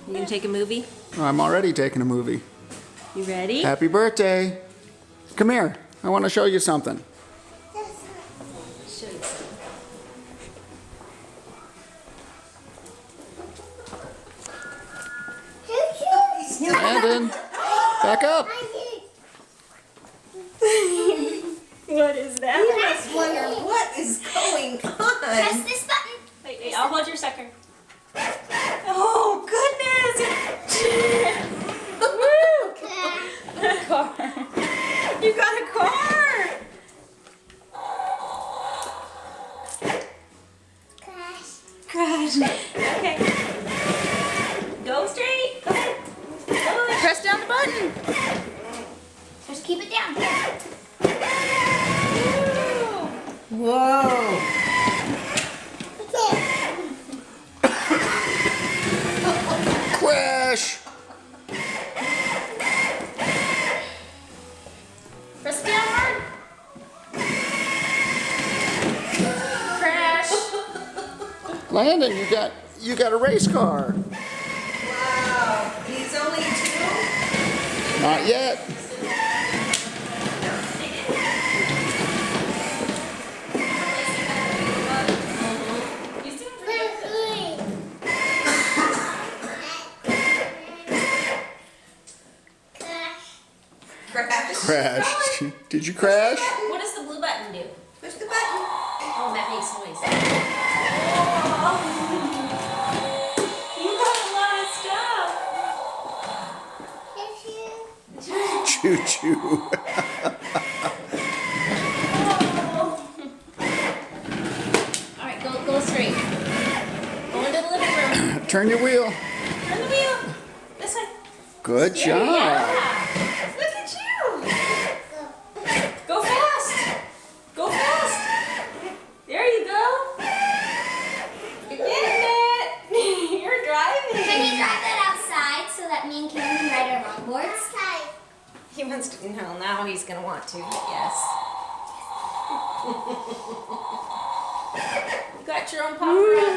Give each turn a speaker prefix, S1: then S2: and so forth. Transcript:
S1: You gonna take a movie?
S2: I'm already taking a movie.
S1: You ready?
S2: Happy birthday. Come here. I want to show you something.
S1: Show you something.
S2: Landon, back up.
S1: What is that?
S3: You must wonder what is going on.
S4: Press this button.
S1: Wait, I'll hold your sucker. Oh, goodness! Woo! Car. You got a car! Crash. Okay. Go straight. Go ahead. Go. Press down the button.
S4: Just keep it down.
S3: Whoa.
S2: Crash.
S1: Press down hard. Crash.
S2: Landon, you got a race car.
S3: Wow. He's only 2?
S2: Not yet.
S3: Crash.
S2: Crash. Did you crash?
S1: What does the blue button do?
S3: Push the button.
S1: Oh, that makes noise. You got a lot of stuff.
S2: Choo choo.
S1: All right, go straight. Go into the living room.
S2: Turn your wheel.
S1: Turn the wheel. This way.
S2: Good job.
S1: Yeah. Look at you. Go fast. Go fast. There you go. You're getting it. You're driving.
S4: Can you drive that outside so that me and Kim can ride our longboards?
S1: He wants to. No, now he's gonna want to. Yes. You got your own paparazzi.